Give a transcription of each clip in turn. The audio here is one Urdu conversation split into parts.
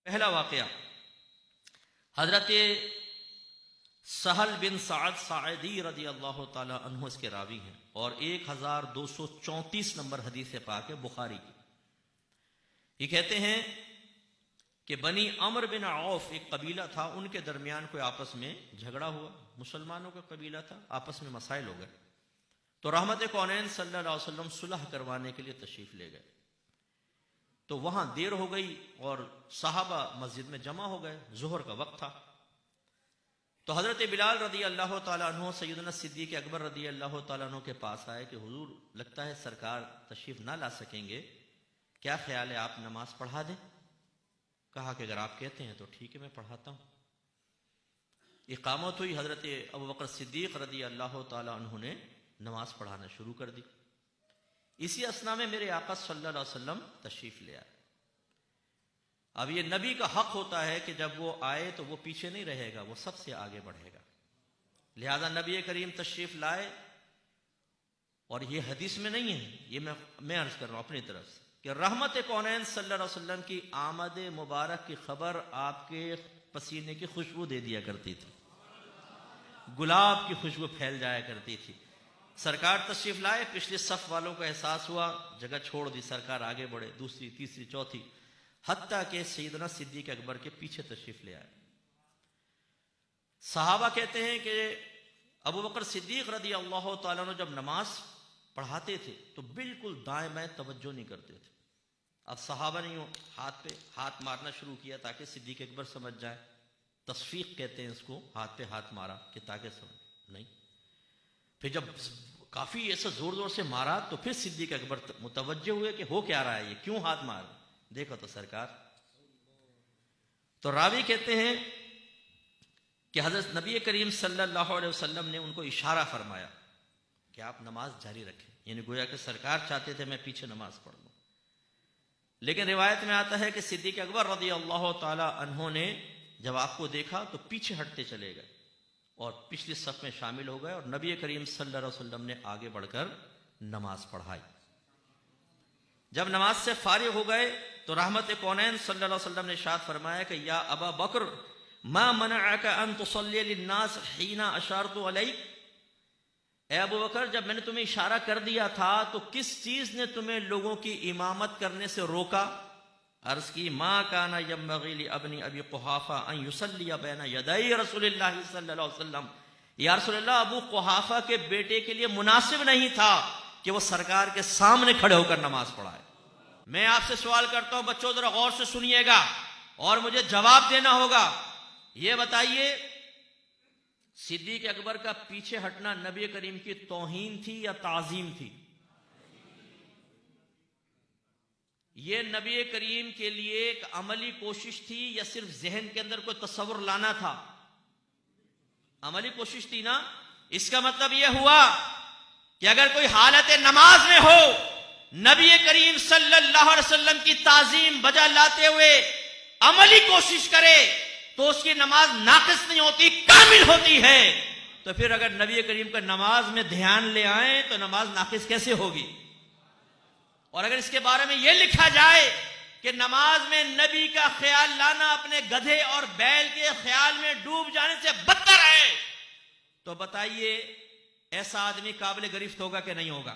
پہلا واقعہ حضرت سہل بن سعد ساعدی رضی اللہ تعالی عنہ اس کے راوی ہیں اور 1234 نمبر حدیث پاک ہے بخاری کی. یہ کہتے ہیں کہ بنی عمر بن عوف ایک قبیلہ تھا، ان کے درمیان کوئی آپس میں جھگڑا ہوا، مسلمانوں کا قبیلہ تھا، آپس میں مسائل ہو گئے تو رحمت کونین صلی اللہ علیہ وسلم صلح کروانے کے لیے تشریف لے گئے. تو وہاں دیر ہو گئی اور صحابہ مسجد میں جمع ہو گئے، ظہر کا وقت تھا. تو حضرت بلال رضی اللہ تعالیٰ عنہ سیدنا صدیق اکبر رضی اللہ تعالیٰ عنہ کے پاس آئے کہ حضور لگتا ہے سرکار تشریف نہ لا سکیں گے، کیا خیال ہے آپ نماز پڑھا دیں؟ کہا کہ اگر آپ کہتے ہیں تو ٹھیک ہے میں پڑھاتا ہوں. اقامت ہوئی، حضرت ابوبکر صدیق رضی اللہ تعالیٰ عنہ نے نماز پڑھانا شروع کر دی. اسی اثنا میں میرے آقا صلی اللہ علیہ وسلم تشریف لے آئے. اب یہ نبی کا حق ہوتا ہے کہ جب وہ آئے تو وہ پیچھے نہیں رہے گا، وہ سب سے آگے بڑھے گا. لہذا نبی کریم تشریف لائے اور یہ حدیث میں نہیں ہے، یہ میں عرض کر رہا ہوں اپنی طرف سے کہ رحمت کونین صلی اللہ علیہ وسلم کی آمد مبارک کی خبر آپ کے پسینے کی خوشبو دے دیا کرتی تھی، گلاب کی خوشبو پھیل جایا کرتی تھی. سرکار تشریف لائے، پچھلے صف والوں کو احساس ہوا، جگہ چھوڑ دی، سرکار آگے بڑھے، دوسری تیسری چوتھی، حتیٰ کہ سیدنا صدیق اکبر کے پیچھے تشریف لے آئے. صحابہ کہتے ہیں کہ ابوبکر صدیق رضی اللہ تعالیٰ عنہ جب نماز پڑھاتے تھے تو بالکل دائیں بائیں توجہ نہیں کرتے تھے. اب صحابہ نے ہاتھ پہ ہاتھ مارنا شروع کیا تاکہ صدیق اکبر سمجھ جائے. تصفیق کہتے ہیں اس کو، ہاتھ پہ ہاتھ مارا کہ تاکہ سمجھ نہیں. پھر جب کافی ایسا زور زور سے مارا تو پھر صدیق اکبر متوجہ ہوئے کہ ہو کیا رہا ہے، یہ کیوں ہاتھ مار، دیکھو تو سرکار. تو راوی کہتے ہیں کہ حضرت نبی کریم صلی اللہ علیہ وسلم نے ان کو اشارہ فرمایا کہ آپ نماز جاری رکھیں، یعنی گویا کہ سرکار چاہتے تھے میں پیچھے نماز پڑھ لوں. لیکن روایت میں آتا ہے کہ صدیق اکبر رضی اللہ تعالی عنہ نے جب آپ کو دیکھا تو پیچھے ہٹتے چلے گئے اور پچھلی صف میں شامل ہو گئے اور نبی کریم صلی اللہ علیہ وسلم نے آگے بڑھ کر نماز پڑھائی. جب نماز سے فارغ ہو گئے تو رحمت کونین صلی اللہ علیہ وسلم نے ارشاد فرمایا کہ یا ابا بکر ما منعک ان تصلی للناس حین اشارت علیک، اے ابو بکر جب میں نے تمہیں اشارہ کر دیا تھا تو کس چیز نے تمہیں لوگوں کی امامت کرنے سے روکا؟ عرض کی ما کان ینبغی لابن ابی قحافہ ان یصلی بین یدی رسول اللہ صلی اللہ علیہ وسلم، یا رسول اللہ ابو قحافہ کے بیٹے کے لیے مناسب نہیں تھا کہ وہ سرکار کے سامنے کھڑے ہو کر نماز پڑھائے. میں آپ سے سوال کرتا ہوں، بچوں ذرا غور سے سنیے گا اور مجھے جواب دینا ہوگا. یہ بتائیے صدیق اکبر کا پیچھے ہٹنا نبی کریم کی توہین تھی یا تعظیم تھی؟ یہ نبی کریم کے لیے ایک عملی کوشش تھی یا صرف ذہن کے اندر کوئی تصور لانا تھا؟ عملی کوشش تھی نا. اس کا مطلب یہ ہوا کہ اگر کوئی حالت نماز میں ہو نبی کریم صلی اللہ علیہ وسلم کی تعظیم بجا لاتے ہوئے عملی کوشش کرے تو اس کی نماز ناقص نہیں ہوتی، کامل ہوتی ہے. تو پھر اگر نبی کریم کا نماز میں دھیان لے آئیں تو نماز ناقص کیسے ہوگی؟ اور اگر اس کے بارے میں یہ لکھا جائے کہ نماز میں نبی کا خیال لانا اپنے گدھے اور بیل کے خیال میں ڈوب جانے سے بدتر ہے، تو بتائیے ایسا آدمی قابل گرفت ہوگا کہ نہیں ہوگا؟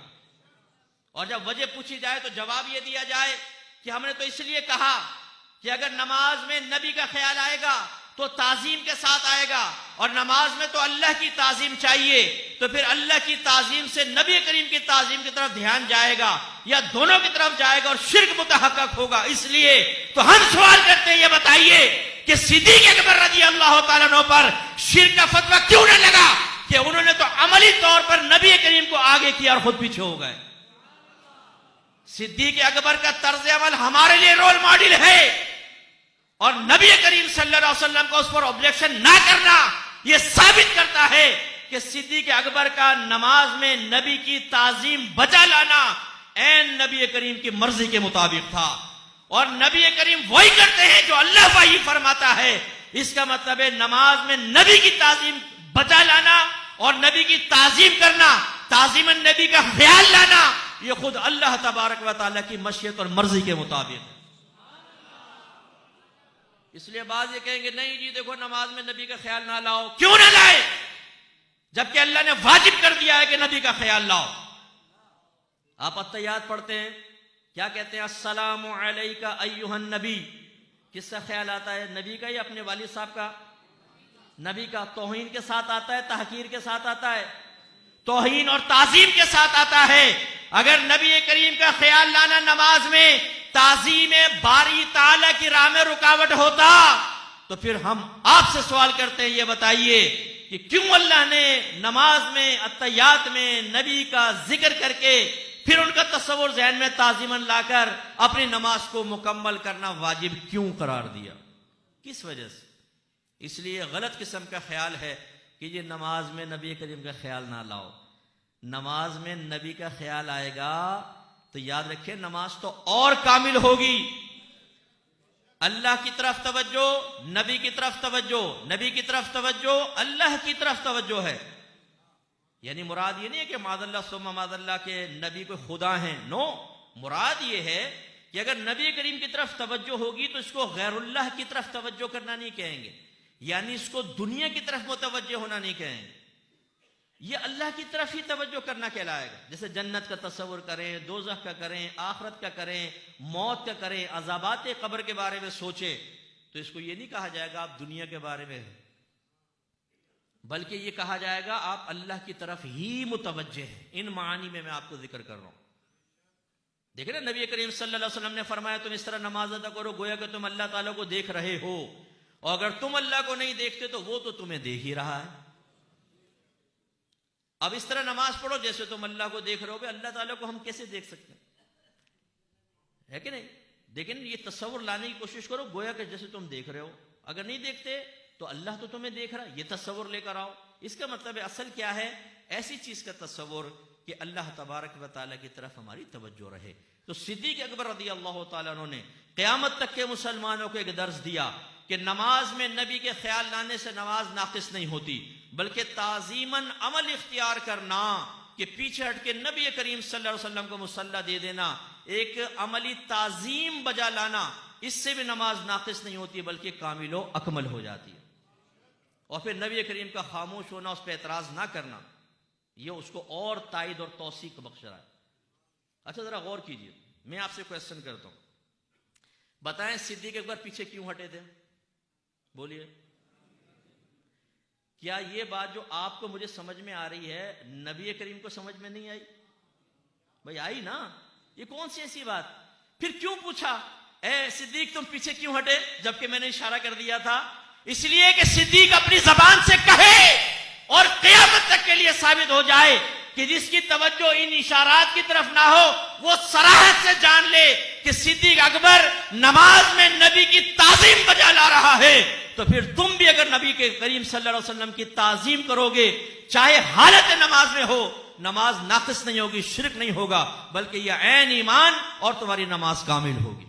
اور جب وجہ پوچھی جائے تو جواب یہ دیا جائے کہ ہم نے تو اس لیے کہا کہ اگر نماز میں نبی کا خیال آئے گا تو تعظیم کے ساتھ آئے گا، اور نماز میں تو اللہ کی تعظیم چاہیے، تو پھر اللہ کی تعظیم سے نبی کریم کی تعظیم کی طرف دھیان جائے گا یا دونوں کی طرف جائے گا اور شرک متحقق ہوگا. اس لیے تو ہم سوال کرتے ہیں، یہ بتائیے کہ صدیق اکبر رضی اللہ تعالیٰ عنہ پر شرک کا فتویٰ کیوں نہ لگا کہ انہوں نے تو عملی طور پر نبی کریم کو آگے کیا اور خود پیچھے ہو گئے. صدیق اکبر کا طرز عمل ہمارے لیے رول ماڈل ہے، اور نبی کریم صلی اللہ علیہ وسلم کو اس پر آبجیکشن نہ کرنا یہ ثابت کرتا ہے کہ صدیق اکبر کا نماز میں نبی کی تعظیم بچا لانا عین نبی کریم کی مرضی کے مطابق تھا. اور نبی کریم وہی کرتے ہیں جو اللہ وحی فرماتا ہے. اس کا مطلب ہے نماز میں نبی کی تعظیم بچا لانا اور نبی کی تعظیم کرنا، تعظیم نبی کا خیال لانا، یہ خود اللہ تبارک و تعالیٰ کی مشیت اور مرضی کے مطابق ہے. اس لیے بعض یہ کہیں گے نہیں جی دیکھو نماز میں نبی کا خیال نہ لاؤ. کیوں نہ لائے جبکہ اللہ نے واجب کر دیا ہے کہ نبی کا خیال لاؤ. آپ اتحیات پڑھتے ہیں, کیا کہتے ہیں؟ السلام علیکہ ایھا النبی. کس کا خیال آتا ہے؟ نبی کا یا اپنے والد صاحب کا؟ نبی کا. توہین کے ساتھ آتا ہے, تحقیر کے ساتھ آتا ہے؟ توہین اور تعظیم کے ساتھ آتا ہے. اگر نبی کریم کا خیال لانا نماز میں تعظیم باری تعالی کی راہ میں رکاوٹ ہوتا تو پھر ہم آپ سے سوال کرتے ہیں, یہ بتائیے کہ کیوں اللہ نے نماز میں اتحیات میں نبی کا ذکر کر کے پھر ان کا تصور ذہن میں تعظیماً لا کر اپنی نماز کو مکمل کرنا واجب کیوں قرار دیا؟ کس وجہ سے؟ اس لیے غلط قسم کا خیال ہے کہ یہ نماز میں نبی کریم کا خیال نہ لاؤ. نماز میں نبی کا خیال آئے گا تو یاد رکھیں نماز تو اور کامل ہوگی. اللہ کی طرف توجہ, نبی کی طرف توجہ, نبی کی طرف توجہ, اللہ کی طرف توجہ ہے. یعنی مراد یہ نہیں ہے کہ معاذ اللہ ثم معاذ اللہ کے نبی کو خدا ہیں. نو, مراد یہ ہے کہ اگر نبی کریم کی طرف توجہ ہوگی تو اس کو غیر اللہ کی طرف توجہ کرنا نہیں کہیں گے, یعنی اس کو دنیا کی طرف متوجہ ہونا نہیں کہیں گے. یہ اللہ کی طرف ہی توجہ کرنا کہلائے گا. جیسے جنت کا تصور کریں, دوزخ کا کریں, آخرت کا کریں, موت کا کریں, عذابات قبر کے بارے میں سوچیں, تو اس کو یہ نہیں کہا جائے گا آپ دنیا کے بارے میں, بلکہ یہ کہا جائے گا آپ اللہ کی طرف ہی متوجہ ہیں. ان معانی میں آپ کو ذکر کر رہا ہوں. دیکھیں نا, نبی کریم صلی اللہ علیہ وسلم نے فرمایا تم اس طرح نماز ادا کرو گویا کہ تم اللہ تعالیٰ کو دیکھ رہے ہو, اور اگر تم اللہ کو نہیں دیکھتے تو وہ تو تمہیں دیکھ ہی رہا ہے. اب اس طرح نماز پڑھو جیسے تم اللہ کو دیکھ رہے ہو. اللہ تعالیٰ کو ہم کیسے دیکھ سکتے ہیں, ہے کہ نہیں؟ لیکن یہ تصور لانے کی کوشش کرو گویا کہ جیسے تم دیکھ رہے ہو. اگر نہیں دیکھتے تو اللہ تو تمہیں دیکھ رہا ہے, یہ تصور لے کر آؤ. اس کا مطلب اصل کیا ہے؟ ایسی چیز کا تصور کہ اللہ تبارک و تعالیٰ کی طرف ہماری توجہ رہے. تو صدیق اکبر رضی اللہ تعالیٰ عنہ نے قیامت تک کے مسلمانوں کو ایک درس دیا کہ نماز میں نبی کے خیال لانے سے نماز ناقص نہیں ہوتی, بلکہ تعظیماً عمل اختیار کرنا کہ پیچھے ہٹ کے نبی کریم صلی اللہ علیہ وسلم کو مصلی دے دینا, ایک عملی تعظیم بجا لانا, اس سے بھی نماز ناقص نہیں ہوتی بلکہ کامل و اکمل ہو جاتی ہے. اور پھر نبی کریم کا خاموش ہونا, اس پہ اعتراض نہ کرنا, یہ اس کو اور تائید اور توثیق بخش رہا ہے. اچھا ذرا غور کیجئے, میں آپ سے کویسچن کرتا ہوں, بتائیں صدیق اکبر پیچھے کیوں ہٹے تھے؟ بولیے. کیا یہ بات جو آپ کو مجھے سمجھ میں آ رہی ہے نبی کریم کو سمجھ میں نہیں آئی؟ بھائی آئی نا. یہ کون سی ایسی بات؟ پھر کیوں پوچھا اے صدیق تم پیچھے کیوں ہٹے جبکہ میں نے اشارہ کر دیا تھا؟ اس لیے کہ صدیق اپنی زبان سے کہے اور قیامت تک کے لیے ثابت ہو جائے کہ جس کی توجہ ان اشارات کی طرف نہ ہو وہ صراحت سے جان لے کہ صدیق اکبر نماز میں نبی کی تعظیم بجا لا رہا ہے. تو پھر تم بھی اگر نبی کے کریم صلی اللہ علیہ وسلم کی تعظیم کرو گے, چاہے حالت نماز میں ہو, نماز ناقص نہیں ہوگی, شرک نہیں ہوگا, بلکہ یہ عین ایمان اور تمہاری نماز کامل ہوگی.